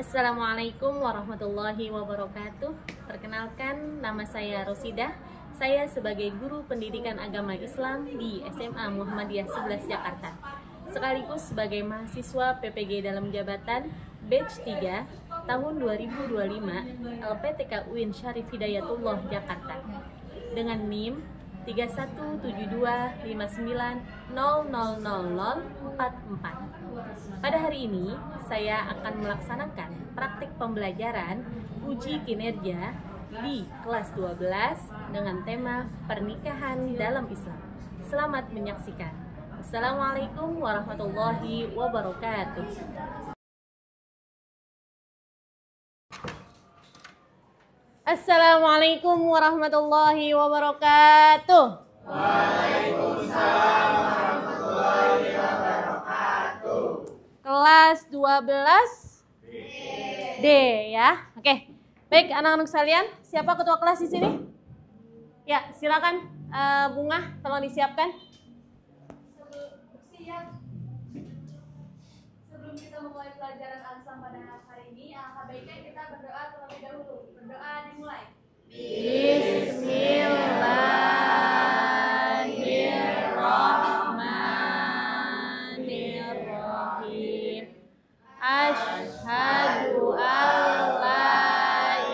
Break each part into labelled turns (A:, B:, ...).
A: Assalamualaikum warahmatullahi wabarakatuh. Perkenalkan, nama saya Rosidah. Saya sebagai guru pendidikan agama Islam di SMA Muhammadiyah 11 Jakarta, sekaligus sebagai mahasiswa PPG dalam jabatan batch 3 tahun 2025 LPTK UIN Syarif Hidayatullah Jakarta dengan NIM 317259000044. Pada hari ini saya akan melaksanakan praktik pembelajaran uji kinerja di kelas 12 dengan tema pernikahan dalam Islam. Selamat menyaksikan. Assalamualaikum warahmatullahi wabarakatuh. Assalamualaikum warahmatullahi wabarakatuh.
B: Waalaikumsalam warahmatullahi wabarakatuh.
A: Kelas 12 D ya. Oke. Baik, anak-anak sekalian, siapa ketua kelas di sini? Ya, silakan Bunga, tolong disiapkan. Sebelum kita memulai pelajaran Al-Islam pada hari ini, alangkah baiknya kita berdoa terlebih dahulu. Berdoa dimulai. Bismillahirrahmanirrahim. Asyhadu alla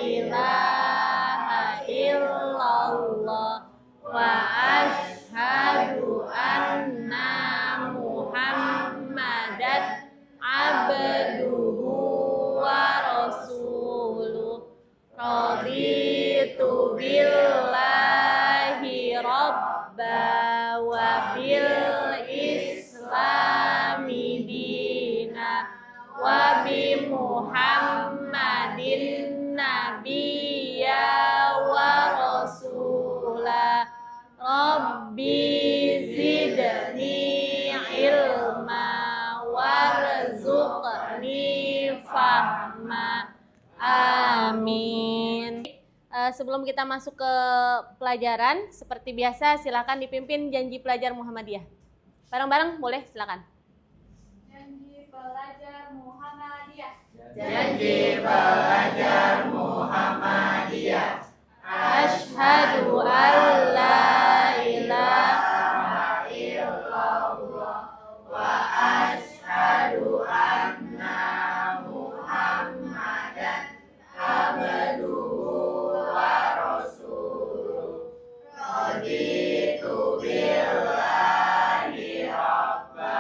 A: ilaha illallah wa asyhadu anna Muhammadan abduhu wa rasuluh. Raditu billahi rabba wa bil islami dina wa bi Muhammadin nabiyya wa rasula. Rabbi zidni ilma warzuqni fahma. Amin. Sebelum kita masuk ke pelajaran, seperti biasa silakan dipimpin janji pelajar Muhammadiyah. Bareng-bareng boleh, silakan. Janji pelajar Muhammadiyah.
B: Janji pelajar Muhammadiyah.
A: Asyhadu alla ilaha
B: illallah wa asyhadu anna Muhammadan abduhu wa rasuluh. Raditu billahi rabba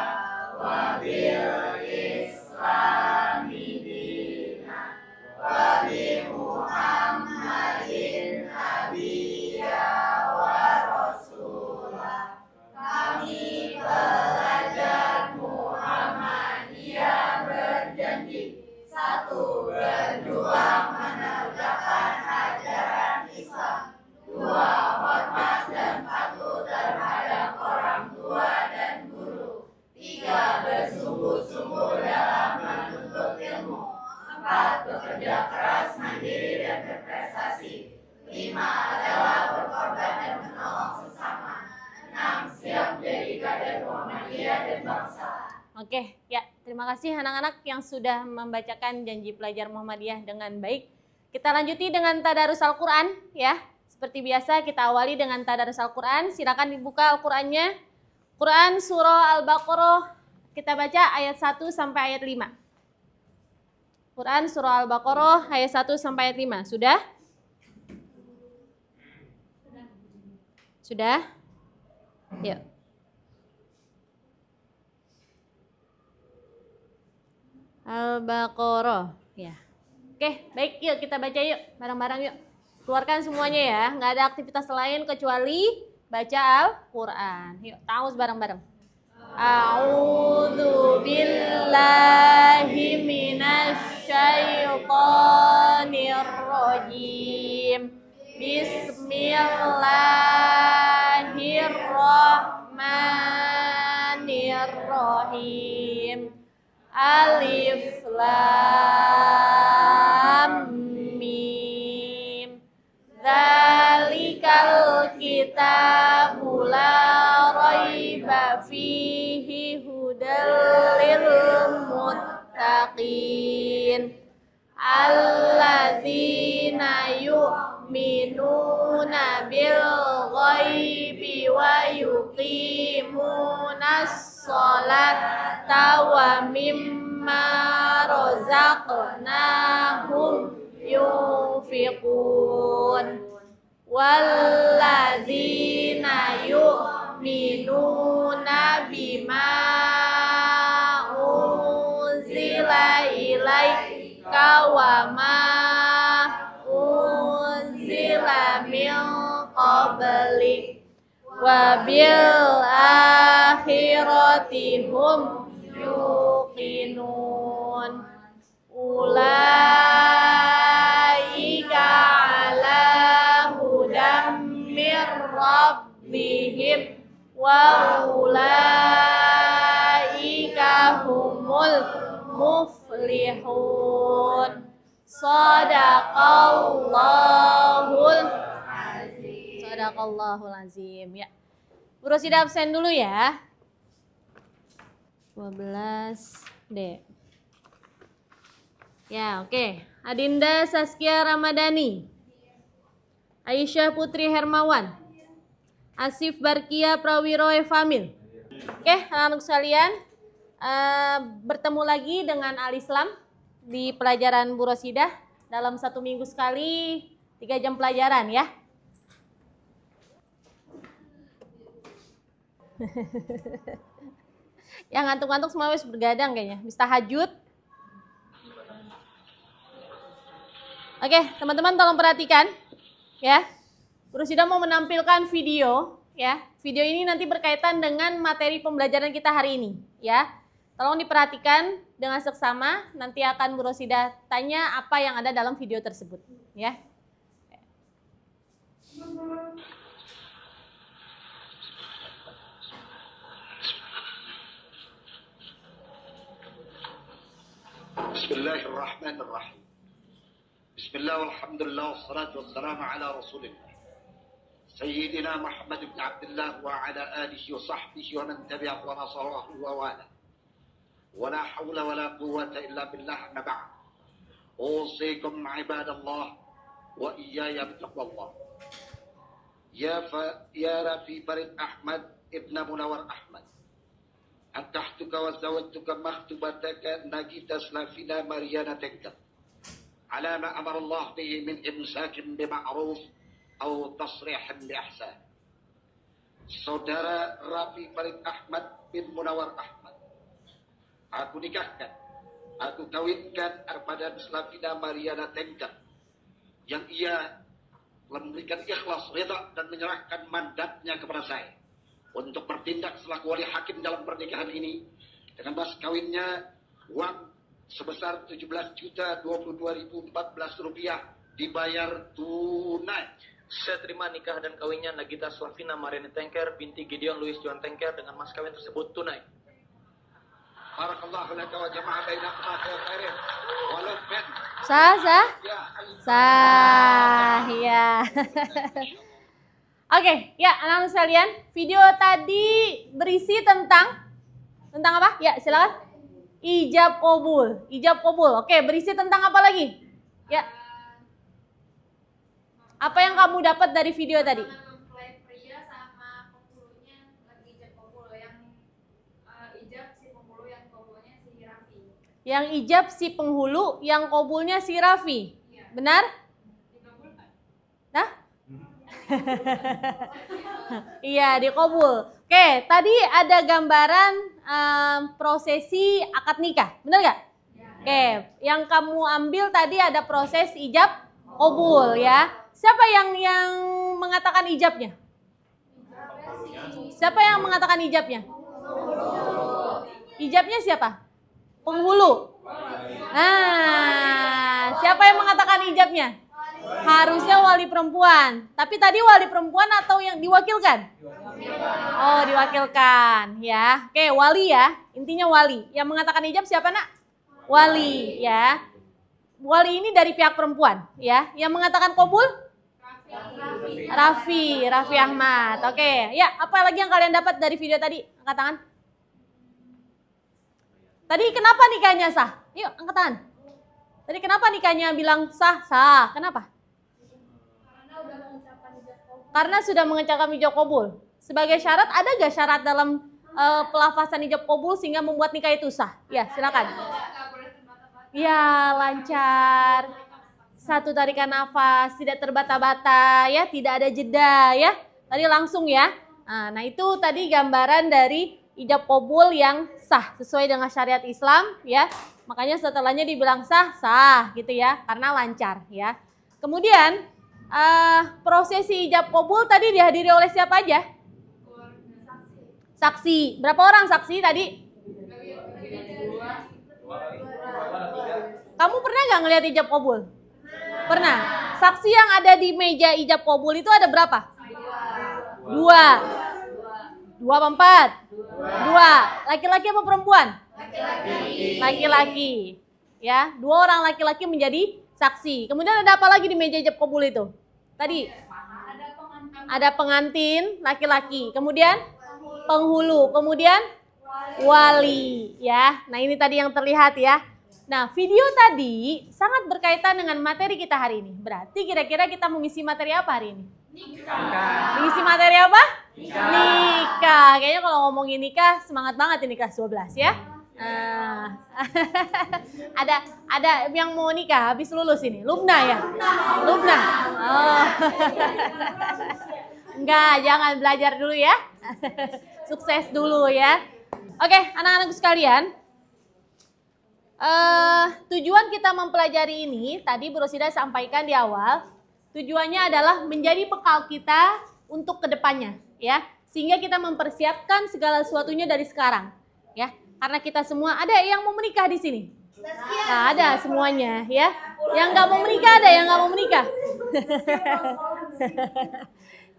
B: wa bil islami dina wa bi Muhammadin nabiyya wa rasulah. Kami pelajar Muhammadiyah berjanji, satu, berjuang menegakkan ajaran Islam. Dua, hormat dan patuh terhadap orang tua dan guru. Tiga, bersungguh-sungguh dalam menuntut ilmu. Empat, bekerja keras, mandiri dan berprestasi. Lima, rela berkorban dan menolong sesama. Enam, siap menjadi kader Muhammadiyah dan bangsa.
A: Oke, ya, terima kasih anak-anak yang sudah membacakan janji pelajar Muhammadiyah dengan baik. Kita lanjuti dengan tadarus Al-Quran ya. Seperti biasa kita awali dengan tadarus Al-Quran. Silakan dibuka Al-Qurannya. Quran surah Al-Baqarah, kita baca ayat 1 sampai ayat 5. Quran surah Al-Baqarah ayat 1 sampai ayat 5. Sudah? Sudah? Yuk. Al-Baqarah ya. Oke, baik, yuk kita baca yuk bareng-bareng yuk. Keluarkan semuanya ya, nggak ada aktivitas lain kecuali baca Al-Quran. Yuk, ta'awuz bareng-bareng. A'udzu billahi minasyaitonir rajim. Bismillahirrahmanirrahim. Alif Lam Mim. Dzalikal kitabu la raiba fihi hudal lil muttaqin. alladzina yu'minuna bil ghaibi wa yuqimunas sholata wa mimma razaqnahum yunfiqun walladzina yu'minuna bima unzila ilaika wa ma unzila min qablik wa bil akhirati hum yuqinun ulaika ala hudam mir rabbihim wa ulaika humul muflihun. Sadaqallahul azim. Ya. Bu Rosida absen dulu ya. 12D. Ya, oke. Adinda Saskia Ramadhani. Aisyah Putri Hermawan. Asif Barkia Prawiro Famil. Oke, anak-anak sekalian, bertemu lagi dengan Al-Islam di pelajaran Bu Rosidah dalam 1 minggu sekali 3 jam pelajaran ya. Yang ngantuk-ngantuk semua wis bergadang kayaknya, habis tahajud. Oke, teman-teman tolong perhatikan ya. Bu Rosidah mau menampilkan video ya. Video ini nanti berkaitan dengan materi pembelajaran kita hari ini ya. Tolong diperhatikan dengan seksama, nanti akan Bu Rosidah tanya apa yang ada dalam video tersebut ya.
C: Bismillahirrahmanirrahim. Bismillah walhamdulillah wassalatu wassalamu ala rasulillah Sayyidina Muhammad ibn Abdullah wa ala alihi wa sahbihi wa man tabi'ah wa nasarahu wa wala. Wa la hawla wa la quwwata illa billah ma ba'd. Usikum ibadallah wa iyaya bittaqwallah. Ya Rafi Farid Ahmad ibn Munawar Ahmad. Antahtuka wa zawajtuka makhtubataka Nagita Slafina Mariana Tengkat. Ala ma amara Allah bihi min imsakin bima'ruf atau tasrihan bi ihsan. Saudara Rafi Farid Ahmad bin Munawar Ahmad, aku nikahkan, aku kawinkan Arpadan Slafina Mariana Tengkat yang ia memberikan ikhlas, rida dan menyerahkan mandatnya kepada saya untuk bertindak selaku wali hakim dalam pernikahan ini dengan mas kawinnya uang sebesar 17.022.014 rupiah dibayar tunai.
D: Saya terima nikah dan kawinnya Nagita Slavina Mariana Tengker binti Gideon Louis Johan Tengker dengan mas kawin tersebut tunai.
C: Barakallahu laka wa jama'a bainakuma khairin. Walau ben.
A: Sah. Ya. Oke, ya anak-anak sekalian, video tadi berisi tentang apa? Ya, silakan. Ijab qabul. Oke, berisi tentang apa lagi? Ya. Apa yang kamu dapat dari video tadi?
E: Mempelai pria sama penghulunya lagi ijab qabul, yang ijab si penghulu yang qabulnya si Rafi.
A: Yang ijab si penghulu, yang qabulnya si Rafi.
E: Iya.
A: Benar?
E: Dikabulkan.
A: Nah? Iya, dikabul. Oke, tadi ada gambaran prosesi akad nikah, benar nggak?
E: Ya.
A: Oke, yang kamu ambil tadi ada proses ijab qabul ya. Siapa yang mengatakan ijabnya? Siapa yang mengatakan ijabnya? Ijabnya siapa? Penghulu. Nah, siapa yang mengatakan ijabnya? Harusnya wali perempuan. Tapi tadi wali perempuan atau yang diwakilkan? Oh, diwakilkan ya. Oke, wali ya. Intinya wali. Yang mengatakan ijab siapa, Nak? Wali ya. Wali ini dari pihak perempuan ya. Yang mengatakan qabul? Rafi Ahmad. Oke, ya, apa lagi yang kalian dapat dari video tadi? Angkat tangan. Tadi kenapa nikahnya sah? Yuk, angkat tangan. Tadi kenapa nikahnya bilang sah? Sah. Kenapa? Karena sudah mengucapkan ijab kabul. Sebagai syarat, ada gak syarat dalam pelafasan ijab kabul sehingga membuat nikah itu sah? Ya, silakan. Ya, lancar. Satu tarikan nafas, tidak terbata-bata, ya, tidak ada jeda, ya. Tadi langsung ya. Nah, itu tadi gambaran dari ijab kabul yang sah sesuai dengan syariat Islam, ya. Makanya setelahnya dibilang sah, sah gitu ya, karena lancar ya. Kemudian prosesi ijab kabul tadi dihadiri oleh siapa aja? Saksi. Berapa orang saksi tadi? Kamu pernah nggak ngelihat ijab kabul? Pernah. Saksi yang ada di meja ijab kabul itu ada berapa? Dua. Dua apa empat? Dua. Laki-laki apa perempuan? Laki-laki. Ya, dua orang laki-laki menjadi saksi. Kemudian ada apa lagi di meja ijab kabul itu? Tadi ada pengantin laki-laki. Kemudian penghulu. Kemudian wali. Ya, nah ini tadi yang terlihat ya. Nah, video tadi sangat berkaitan dengan materi kita hari ini. Berarti kira-kira kita mengisi materi apa hari ini? Mengisi materi apa? Nikah. Kayaknya kalau ngomongin nikah semangat banget ini kelas 12 ya. Ada yang mau nikah habis lulus ini. Lubna ya? Lubna. Oh. Enggak, jangan belajar dulu ya. Sukses dulu ya. Oke, anak-anakku sekalian. Tujuan kita mempelajari ini tadi Bu Rosida sampaikan di awal, tujuannya adalah menjadi bekal kita untuk kedepannya, ya, sehingga kita mempersiapkan segala sesuatunya dari sekarang, ya, karena kita semua ada yang mau menikah di sini, nah, ada semuanya, ya, yang nggak mau menikah ada yang nggak mau menikah,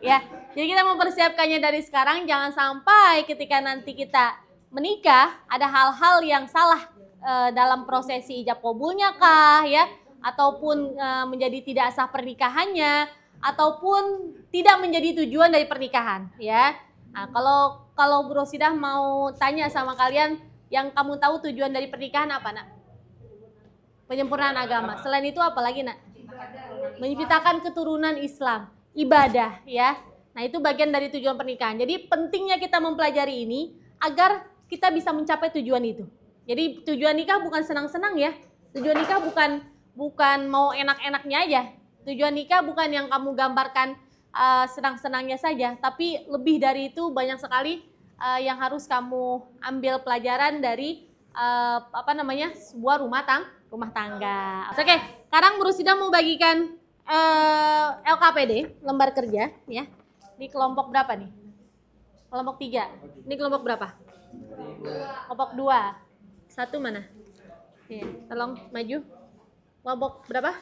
A: ya, jadi kita mempersiapkannya dari sekarang, jangan sampai ketika nanti kita menikah ada hal-hal yang salah dalam prosesi ijab kabulnya kah ya, ataupun menjadi tidak sah pernikahannya, ataupun tidak menjadi tujuan dari pernikahan ya. Nah, kalau Bu Rosidah mau tanya sama kalian, yang kamu tahu tujuan dari pernikahan apa, Nak? Penyempurnaan agama. Selain itu apa lagi, Nak? Menciptakan keturunan Islam, ibadah ya. Nah, itu bagian dari tujuan pernikahan. Jadi pentingnya kita mempelajari ini agar kita bisa mencapai tujuan itu. Jadi tujuan nikah bukan senang-senang ya. Tujuan nikah bukan mau enak-enaknya aja. Tujuan nikah bukan yang kamu gambarkan senang-senangnya saja, tapi lebih dari itu banyak sekali yang harus kamu ambil pelajaran dari sebuah rumah tangga. Oke, sekarang Bu Rosida mau bagikan LKPD, lembar kerja ya. Di kelompok berapa nih? Kelompok 3. Ini kelompok berapa? Kelompok 2. Satu mana? Ya, tolong maju. Kelompok berapa?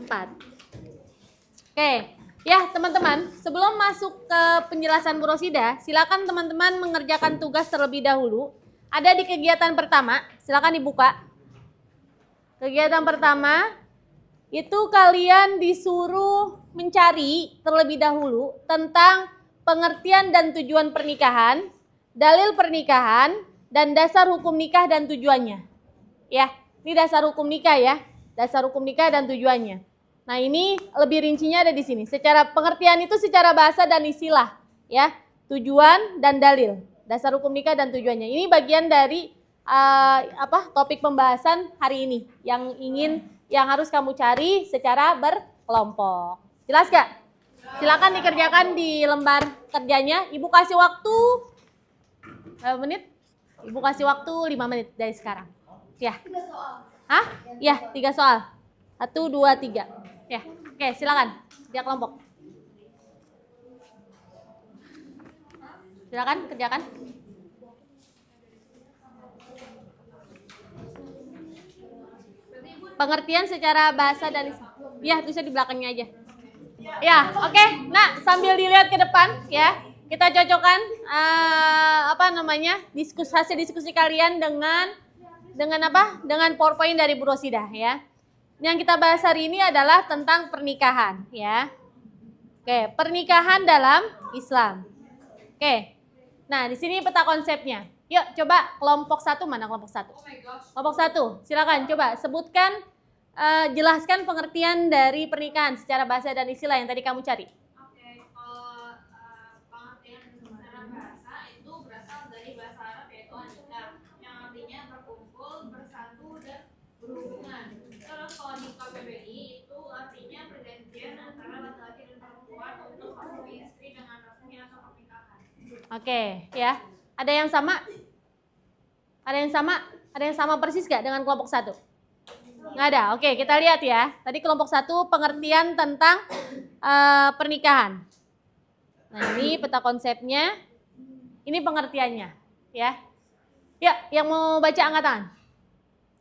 A: 4. Oke, ya teman-teman, sebelum masuk ke penjelasan Bu Rosida, silakan teman-teman mengerjakan tugas terlebih dahulu. Ada di kegiatan pertama, silakan dibuka. Kegiatan pertama, itu kalian disuruh mencari terlebih dahulu tentang pengertian dan tujuan pernikahan, dalil pernikahan, dan dasar hukum nikah dan tujuannya. Ya, ini dasar hukum nikah ya. Dasar hukum nikah dan tujuannya. Nah, ini lebih rincinya ada di sini. Secara pengertian itu secara bahasa dan istilah, ya. Tujuan dan dalil. Dasar hukum nikah dan tujuannya. Ini bagian dari topik pembahasan hari ini yang harus kamu cari secara berkelompok. Jelas gak? Silakan dikerjakan di lembar kerjanya. Ibu kasih waktu berapa menit? Ibu kasih waktu 5 menit dari sekarang. Ya.
B: 3 soal.
A: Hah? Ya, 3 soal. 1, 2, 3. Ya. Oke, silakan. Dia kelompok. Silakan kerjakan. Pengertian secara bahasa dan ya, bisa di belakangnya aja. Ya, oke. Nah, sambil dilihat ke depan ya. Kita cocokkan hasil diskusi kalian dengan Dengan PowerPoint dari Bu Rosidah ya. Yang kita bahas hari ini adalah tentang pernikahan ya. Oke, pernikahan dalam Islam. Oke. Nah, di sini peta konsepnya. Yuk, coba kelompok 1 mana kelompok 1? Kelompok 1, silakan coba sebutkan jelaskan pengertian dari pernikahan secara bahasa dan istilah yang tadi kamu cari.
E: Oke, kalau pengertian secara bahasa itu berasal dari bahasa Arab yaitu nikah, yang artinya berkumpul, bersatu, dan berhubungan. Terus kalau di KBBI itu artinya perjanjian antara laki-laki dan perempuan untuk suami istri dengan resmi atau pernikahan.
A: Oke, ya. Ada yang sama? Ada yang sama? Ada yang sama persis gak dengan kelompok 1? Nggak ada. Oke, kita lihat ya. Tadi kelompok 1 pengertian tentang pernikahan. Nah, ini peta konsepnya. Ini pengertiannya, ya. Ya, yang mau baca angkat tangan.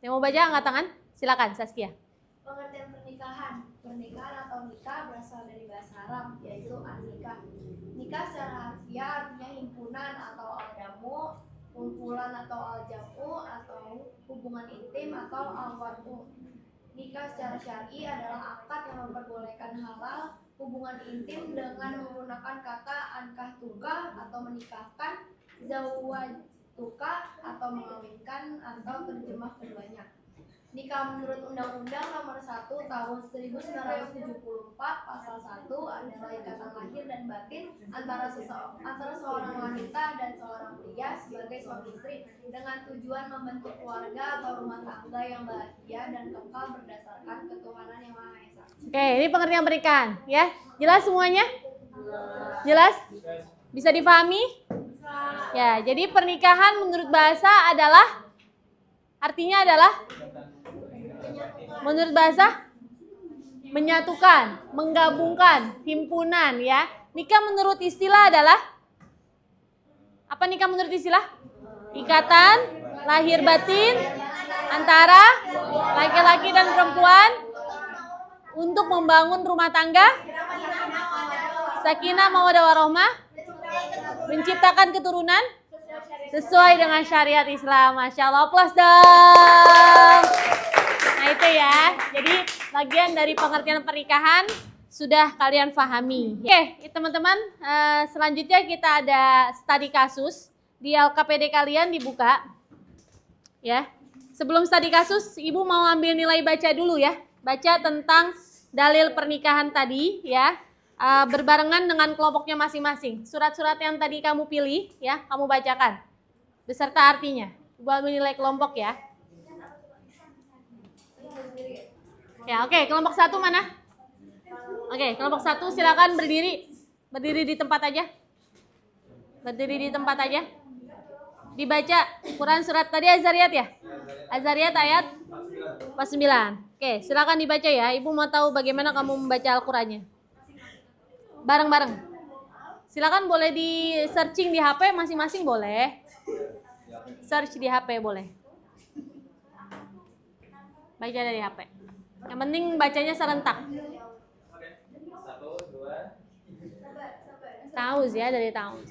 A: Yang mau baca angkat tangan, silakan Saskia.
F: Pengertian pernikahan. Pernikahan atau nikah berasal dari bahasa Arab, yaitu an-nikah. Nikah secara harfiah artinya himpunan atau al-jamu, kumpulan atau al-jamu, atau hubungan intim atau al-wadu. Nikah secara syar'i adalah akad yang memperbolehkan halal hubungan intim dengan menggunakan kata ankahtuka atau menikahkan, zawwajtuka atau mengawinkan, atau terjemah keduanya. Nikah menurut Undang-Undang Nomor 1 Tahun 1974 Pasal 1 adalah ikatan lahir dan batin antara seorang wanita dan seorang pria sebagai suami istri dengan tujuan membentuk keluarga atau rumah tangga yang bahagia dan kekal berdasarkan ketuhanan yang Maha Esa.
A: Oke, ini pengertian pernikahan, ya. Jelas semuanya? Jelas? Bisa dipahami? Ya, jadi pernikahan menurut bahasa adalah artinya adalah menurut bahasa menyatukan, menggabungkan, himpunan, ya. Nikah menurut istilah adalah apa nikah menurut istilah? Ikatan lahir batin antara laki-laki dan perempuan untuk membangun rumah tangga, sakinah mawaddah warahmah, menciptakan keturunan sesuai dengan syariat Islam. Masya Allah, plus dong. Nah itu ya, jadi bagian dari pengertian pernikahan sudah kalian pahami. Oke, teman-teman, selanjutnya kita ada studi kasus. Di LKPD kalian dibuka. Ya, sebelum studi kasus, Ibu mau ambil nilai baca dulu ya. Baca tentang dalil pernikahan tadi ya, berbarengan dengan kelompoknya masing-masing. Surat-surat yang tadi kamu pilih ya, kamu bacakan beserta artinya. Ibu ambil nilai kelompok ya. Ya, oke, kelompok 1 mana? Oke, kelompok 1 silakan berdiri. Berdiri di tempat aja. Berdiri di tempat aja. Dibaca Quran surat tadi Az-Zariyat ya? Az-Zariyat ayat 49. Oke, silakan dibaca ya. Ibu mau tahu bagaimana kamu membaca Al-Qur'annya. Bareng-bareng. Silakan boleh di searching di HP masing-masing boleh. Search di HP boleh. Baca dari HP. Yang penting bacanya serentak. Tauz ya, dari tauz.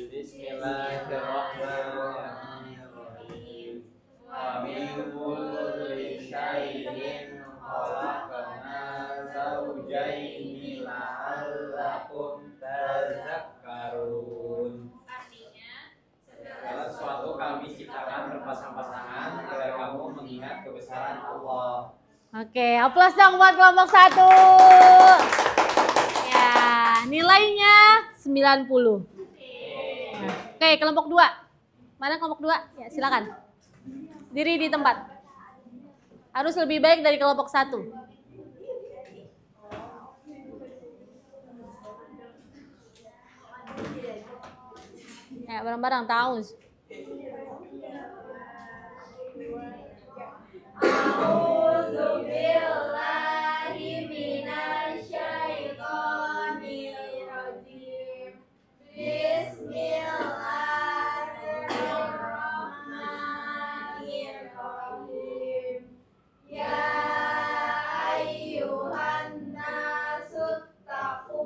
B: Bismillahirrahmanirrahim. Wa min kulli syai'in khalaqna zawjaini la'allakum tadzakkarun. Segala sesuatu kami ciptakan berpasang-pasangan agar kamu mengingat kebesaran Allah.
A: Oke, aplaus dong buat kelompok 1. Ya, nilainya 90. Oke, kelompok 2. Mana kelompok 2? Ya, silakan. Diri di tempat. Harus lebih baik dari kelompok 1. Ya, bareng-bareng tahu.
F: A'udzu billahi minasyaitonir rajim. Bismillahirrahmanirrahim. Ya ayyuhan nasu taqu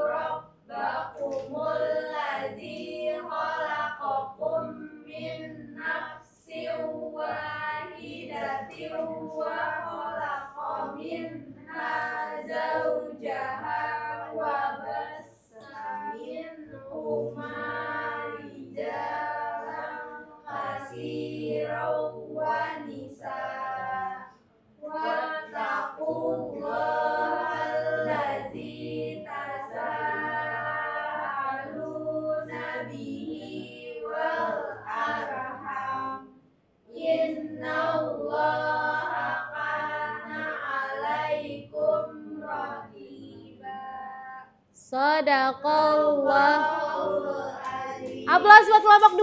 F: rabbakumul ladzi khalaqakum min nafsin wahidatin wa
A: kasih buat kelompok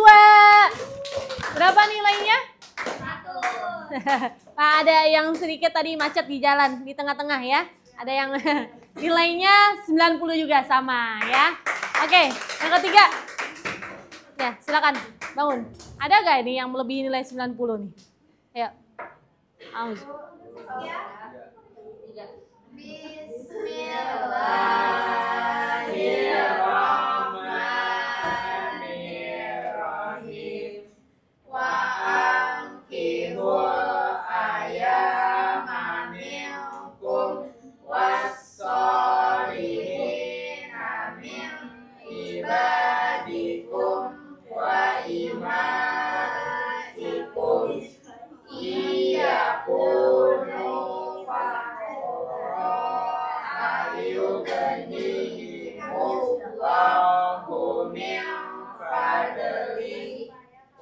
A: 2. Berapa nilainya? 1. Nah, ada yang sedikit tadi macet di jalan, di tengah-tengah ya. Ada yang nilainya 90 juga sama ya. Oke, yang ketiga. Ya, silakan bangun. Ada gak ini yang melebihi nilai 90 nih? Ayo. Aus.
E: Bismillahirrahmanirrahim. Wa anqidhul ayama minkum was-solihina min ibadikum wa imaikum iyakunu faqara yughnihimullahu min fadlihi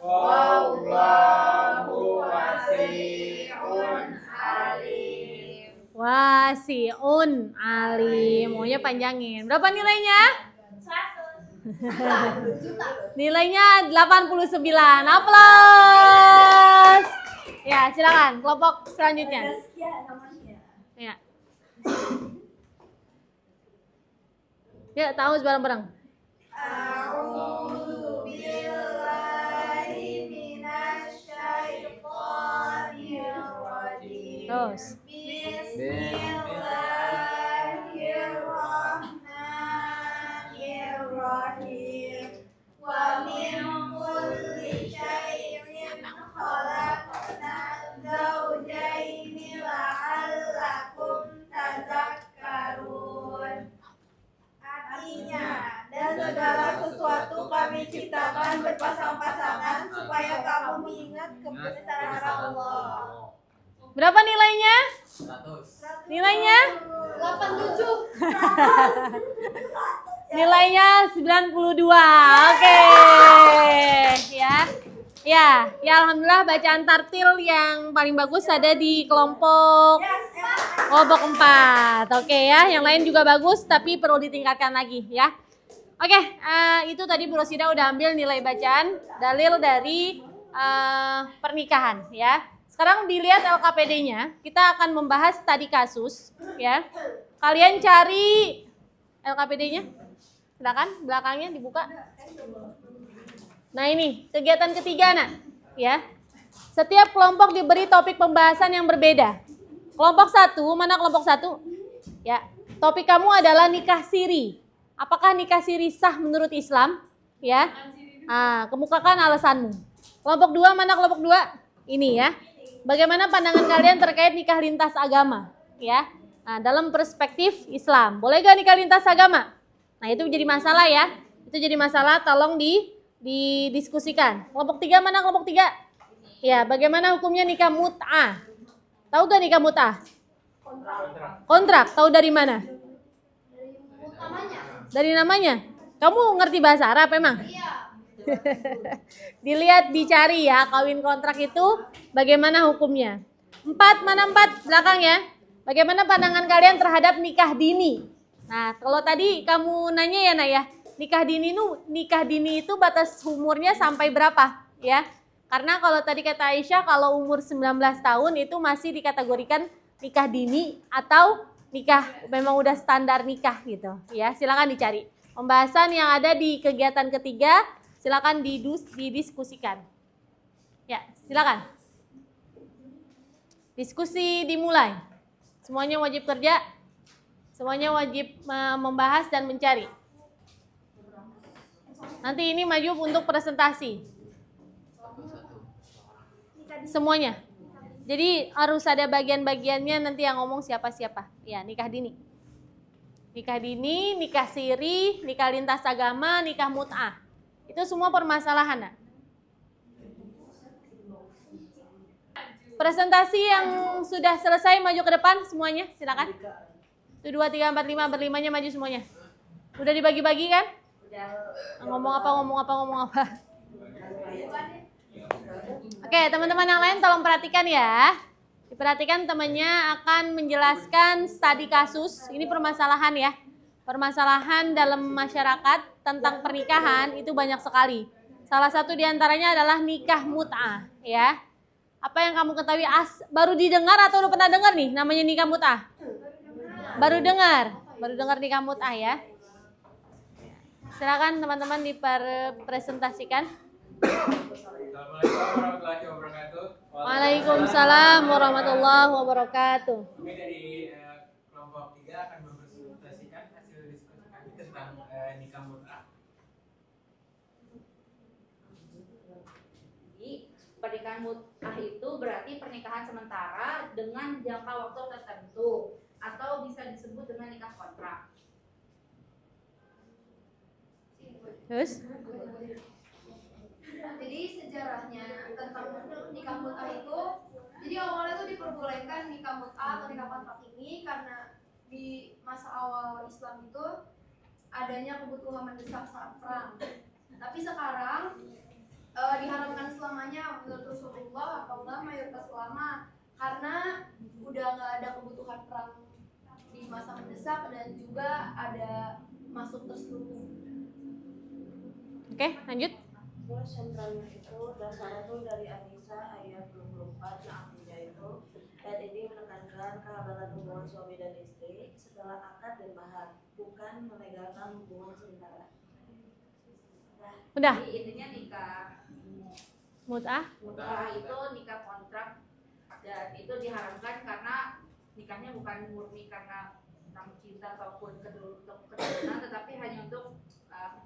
E: wallahu wasi'un alim.
A: Wasi'un alim. Maunya panjangin. Berapa nilainya?
F: 100
A: Nilainya 89. Aplaus. Ya, silakan kelompok selanjutnya. Ya. Ya, tahu bareng-bareng.
E: A'udzu billahi minasyaitonir rajim.
A: Terus.
E: Bismillahirrahmanirrahim. Wa min kulli syai'in khalaqna zawjaini la'allakum tadhakkarun. Artinya, dan segala sesuatu kami ciptakan berpasang-pasangan supaya kamu mengingat kebesaran Allah.
A: Berapa nilainya?
B: 100.
A: Nilainya?
F: 87.
A: Nilainya 92. Oke. Ya. Ya, alhamdulillah bacaan tartil yang paling bagus ada di kelompok 4. Oke ya, yang lain juga bagus tapi perlu ditingkatkan lagi ya. Oke, itu tadi Bu Rosida udah ambil nilai bacaan dalil dari pernikahan ya. Sekarang dilihat LKPD-nya, kita akan membahas tadi kasus ya. Kalian cari LKPD-nya. Silakan belakangnya dibuka. Nah, ini kegiatan ketiga, Nak, ya. Setiap kelompok diberi topik pembahasan yang berbeda. Kelompok 1, mana kelompok 1? Ya, topik kamu adalah nikah siri. Apakah nikah siri sah menurut Islam? Ya. Nah, kemukakan alasanmu. Kelompok 2, mana kelompok 2? Ini ya. Bagaimana pandangan kalian terkait nikah lintas agama? Ya. Nah, dalam perspektif Islam. Boleh gak nikah lintas agama? Nah, itu jadi masalah ya. Itu jadi masalah, tolong didiskusikan. Kelompok 3, mana kelompok 3? Ya, bagaimana hukumnya nikah mut'ah? Tahu gak nikah mut'ah? Kontrak. Tahu dari mana? Dari namanya. Kamu ngerti bahasa Arab emang?
F: Iya.
A: Dilihat, dicari ya, kawin kontrak itu bagaimana hukumnya. 4, mana 4? Belakang ya. Bagaimana pandangan kalian terhadap nikah dini? Nah, kalau tadi kamu nanya ya, Nak ya, nikah dini itu batas umurnya sampai berapa? Ya. Karena kalau tadi kata Aisyah, kalau umur 19 tahun itu masih dikategorikan nikah dini atau nikah memang udah standar nikah gitu. Ya, silakan dicari. Pembahasan yang ada di kegiatan ketiga, silakan didiskusikan. Ya, silakan. Diskusi dimulai. Semuanya wajib kerja. Semuanya wajib membahas dan mencari. Nanti ini maju untuk presentasi. Semuanya. Jadi harus ada bagian-bagiannya nanti yang ngomong siapa-siapa. Ya, nikah dini. Nikah dini, nikah siri, nikah lintas agama, nikah mut'ah. Itu semua permasalahan. Nah. Presentasi yang sudah selesai maju ke depan semuanya, silakan. 1, 2, 3, 4, 5, berlimanya maju semuanya. Udah dibagi-bagi kan? Ngomong apa. Oke, teman-teman yang lain tolong perhatikan ya. Diperhatikan, temannya akan menjelaskan studi kasus. Ini permasalahan ya. Permasalahan dalam masyarakat tentang pernikahan itu banyak sekali. Salah satu diantaranya adalah nikah mut'ah, ya. Apa yang kamu ketahui? Baru didengar atau udah pernah dengar nih namanya nikah mut'ah? Baru dengar nikah mut'ah ya. Silakan teman-teman dipresentasikan.
B: Assalamualaikum warahmatullahi wabarakatuh.
A: Waalaikumsalam warahmatullahi wabarakatuh.
B: Kami dari kelompok 3 akan mempresentasikan hasil diskusi kami tentang nikah mut'ah.
G: Pernikahan mut'ah itu berarti pernikahan sementara dengan jangka waktu tertentu atau bisa disebut dengan nikah kontrak.
A: Terus?
F: Jadi sejarahnya tentang nikah mut'ah itu, jadi awalnya tuh diperbolehkan nikah mut'ah atau nikah kontrak ini karena di masa awal Islam itu adanya kebutuhan mendesak saat perang. Tapi sekarang diharamkan selamanya menurut Rasulullah atau enggak mayoritas ulama karena udah nggak ada kebutuhan perang di masa mendesak dan juga ada masuk terselubung.
A: Oke, lanjut.
H: Terus sentralnya itu dasarnya itu dari An-Nisa ayat 24 yang artinya itu dan ini menekankan kehabatan hubungan suami dan istri setelah akad dan mahar, bukan melegalkan hubungan sementara.
A: Udah.
G: Jadi intinya nikah
A: Mut'ah.
G: mut'ah itu nikah kontrak dan itu diharamkan karena nikahnya bukan murni karena tentang cinta ataupun keturunan, tetapi hanya untuk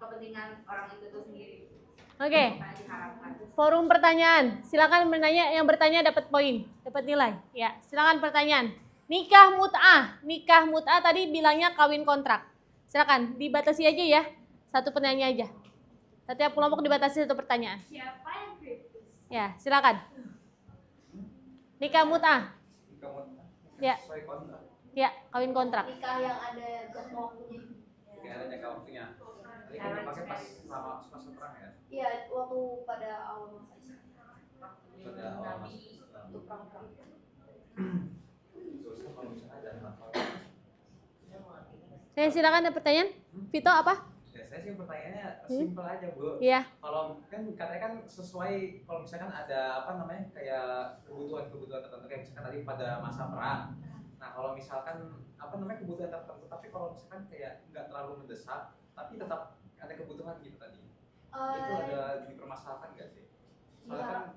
G: kepentingan orang itu sendiri.
A: Oke.
G: Makanya diharamkan.
A: Forum pertanyaan. Silakan menanya, yang bertanya dapat poin, dapat nilai. Ya, silakan pertanyaan. Nikah mut'ah. Nikah mut'ah tadi bilangnya kawin kontrak. Silakan dibatasi aja ya. Satu pertanyaan aja. Setiap kelompok dibatasi satu pertanyaan.
E: Siapa yang kritis?
A: Ya, silakan. Nikah mut'ah.
B: Nikah mut'ah.
A: Ya.
B: Sesuai kontrak.
A: Ya, kawin kontrak.
F: Nikah yang ada jangka waktunya.
B: Tidak ada jangka waktunya. Jadi kalau pakai pas sama masa perang ya.
F: Iya, waktu pada awal masa Islam.
B: Pada awal masa Islam.
F: Untuk perang-perang.
B: Susah kalau misalnya ada hal-hal.
A: Silakan ada pertanyaan. Vito apa?
B: Ya, saya sih pertanyaannya simpel aja, Bu.
A: Iya.
B: Kalau kan katanya kan sesuai kalau misalkan ada apa namanya kayak kebutuhan-kebutuhan tertentu kayak misalkan tadi pada masa perang. Nah, kalau misalkan apa namanya kebutuhan tertentu tapi kalau misalkan kayak nggak terlalu mendesak tapi tetap ada kebutuhan gitu tadi. Itu ada dipermasalahkan nggak sih? Soalnya kan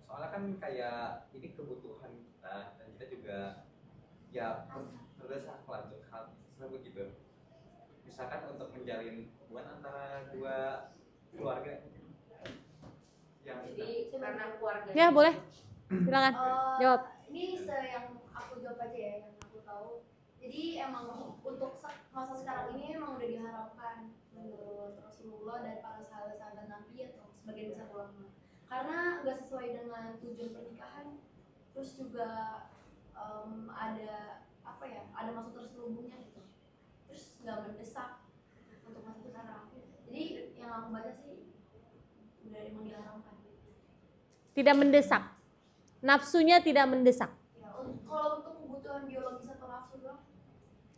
B: soalnya kan kayak ini kebutuhan kita dan kita juga ya terdesak lah untuk hal tersebut gitu. Misalkan untuk menjalin hubungan antara dua keluarga yang
G: Jadi karena keluarga.
A: Ya, boleh. Silakan jawab.
F: Ini yang aku jawab aja ya, yang aku tahu. Jadi emang untuk masa sekarang ini emang udah diharapkan menurut Rasulullah dan para sahabat-sahabat Nabi atau sebagian besar ulama. Karena nggak sesuai dengan tujuan pernikahan. Terus juga ada apa ya? Ada masuk terselubungnya gitu. Terus nggak mendesak untuk masuk sekarang. Jadi yang aku baca sih udah emang diharamkan.
A: Tidak mendesak. Nafsunya tidak mendesak.
F: Ya, kalau untuk kebutuhan biologis atau nafsu doang.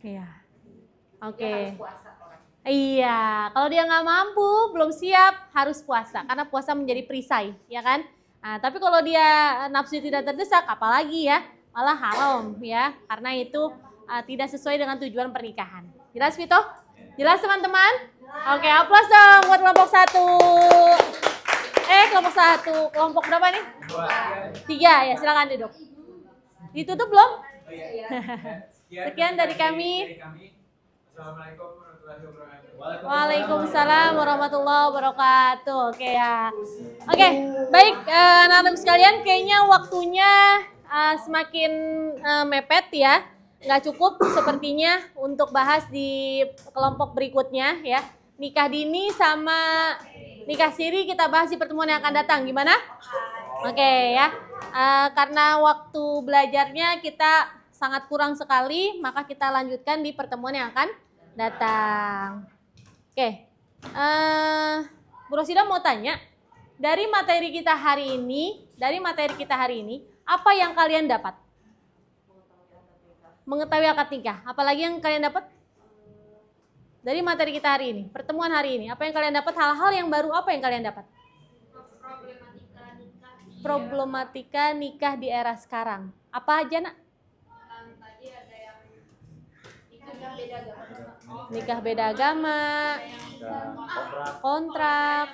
A: Iya.
G: Dia
A: Oke.
G: harus puasa orang.
A: Iya, kalau dia nggak mampu, belum siap, harus puasa. Karena puasa menjadi perisai, ya kan? Nah, tapi kalau dia nafsu tidak terdesak, apalagi ya, malah haram ya. Karena itu tidak sesuai dengan tujuan pernikahan. Jelas, Vito? Jelas, teman-teman? Oke, aplaus dong buat kelompok 1. Kelompok 1. Kelompok berapa nih? 3 ya, silakan duduk. Ditutup belum?
B: Oh iya.
A: Sekian dari kami.
B: Assalamualaikum warahmatullahi wabarakatuh.
A: Waalaikumsalam warahmatullahi wabarakatuh. Oke ya. Oke, baik anak-anak sekalian, kayaknya waktunya semakin mepet ya. Nggak cukup sepertinya untuk bahas di kelompok berikutnya ya. Nikah dini sama nikah siri kita bahas di pertemuan yang akan datang. Gimana? Oke ya. Karena waktu belajarnya kita sangat kurang sekali, maka kita lanjutkan di pertemuan yang akan datang. Oke. Bu Rosida mau tanya, dari materi kita hari ini, apa yang kalian dapat? Mengetahui akad nikah. Apalagi yang kalian dapat? dari materi kita hari ini, pertemuan hari ini? Apa yang kalian dapat? Hal-hal yang baru apa yang kalian dapat? Problematika nikah di era sekarang. Apa aja, Nak?
E: Tadi ada yang
A: Nikah beda agama, kontrak,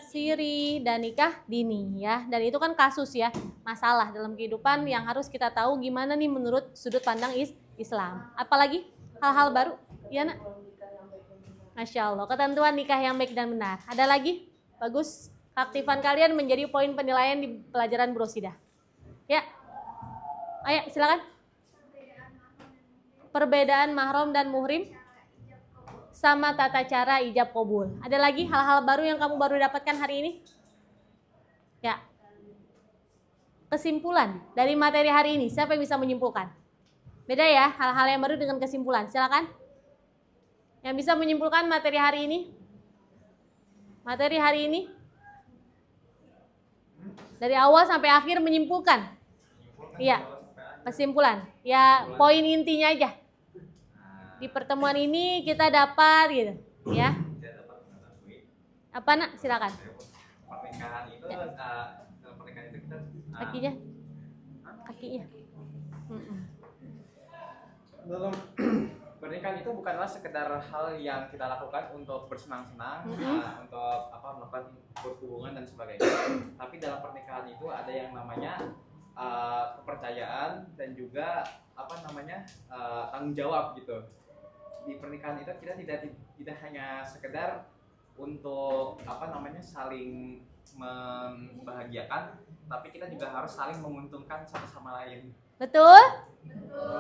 A: siri, dan nikah dini ya. Dan itu kan kasus ya, masalah dalam kehidupan yang harus kita tahu gimana nih menurut sudut pandang Islam. Apalagi hal-hal baru, ya Nak? Masya Allah, ketentuan nikah yang baik dan benar. Ada lagi? Bagus. Keaktifan kalian menjadi poin penilaian di pelajaran Brosidah. Ya, ayo silakan. Perbedaan mahram dan muhrim sama tata cara ijab qabul. Ada lagi hal-hal baru yang kamu baru dapatkan hari ini? Ya. Kesimpulan dari materi hari ini, siapa yang bisa menyimpulkan? Beda ya, hal-hal yang baru dengan kesimpulan. Silakan. Yang bisa menyimpulkan materi hari ini? Materi hari ini? Dari awal sampai akhir menyimpulkan. Iya, kesimpulan. Ya, poin intinya aja. Di pertemuan ini kita dapat gitu, ya. Apa Nak? Silakan.
B: Pernikahan itu, pernikahan itu kita
A: Kakinya. Kakinya.
B: Dalam pernikahan itu bukanlah sekedar hal yang kita lakukan untuk bersenang-senang, untuk melakukan berhubungan dan sebagainya. Tapi dalam pernikahan itu ada yang namanya kepercayaan dan juga tanggung jawab gitu. Di pernikahan itu kita tidak hanya sekedar untuk saling membahagiakan, tapi kita juga harus saling menguntungkan satu sama lain.
A: Betul?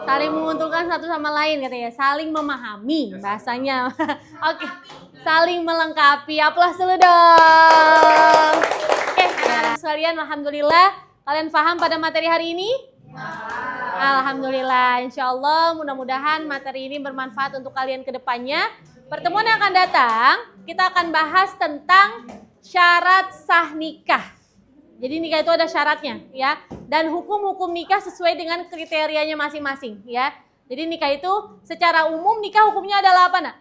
A: Saling menguntungkan satu sama lain katanya, saling memahami bahasanya. Oke, saling melengkapi. Aplaus dulu dong. Oke, sekalian alhamdulillah kalian paham pada materi hari ini? Alhamdulillah, insya Allah mudah-mudahan materi ini bermanfaat untuk kalian ke depannya. Pertemuan yang akan datang, kita akan bahas tentang syarat sah nikah. Jadi nikah itu ada syaratnya ya, dan hukum-hukum nikah sesuai dengan kriterianya masing-masing ya. Jadi nikah itu secara umum nikah hukumnya adalah apa Nak?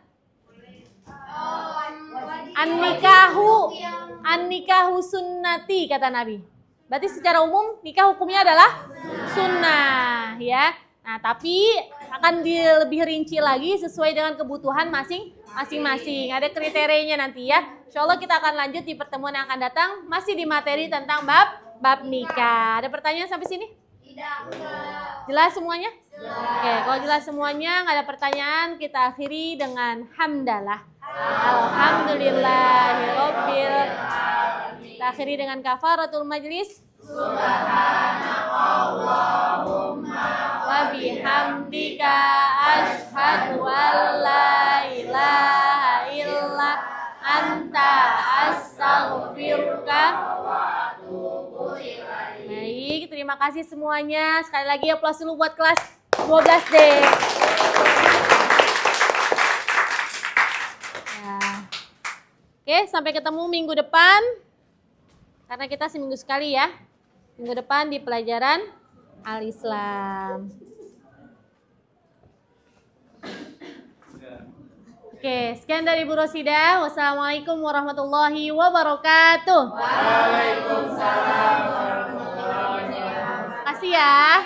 A: An-nikahu sunnati kata Nabi. Berarti secara umum nikah hukumnya adalah sunnah ya. Nah tapi akan lebih rinci lagi sesuai dengan kebutuhan masing-masing. Ada kriterianya nanti ya. Insya Allah kita akan lanjut di pertemuan yang akan datang. Masih di materi tentang bab nikah. Ada pertanyaan sampai sini?
F: Tidak.
A: Jelas semuanya? Oke, kalau jelas semuanya nggak ada pertanyaan, kita akhiri dengan hamdalah. Alhamdulillahirabbil alamin. Kita akhiri dengan kafaratul majlis. Subhanakallahumma wa bihamdika asyhadu an la ilaha illa anta astaghfiruka wa atubu ilaik. Baik, terima kasih semuanya. Sekali lagi aplaus dulu buat kelas 12D. Nah. Oke, sampai ketemu minggu depan. Karena kita seminggu sekali ya. Minggu depan di pelajaran Al-Islam. Oke, sekian dari Bu Rosidah. Wassalamualaikum warahmatullahi wabarakatuh. Waalaikumsalam warahmatullahi wabarakatuh. Terima kasih ya.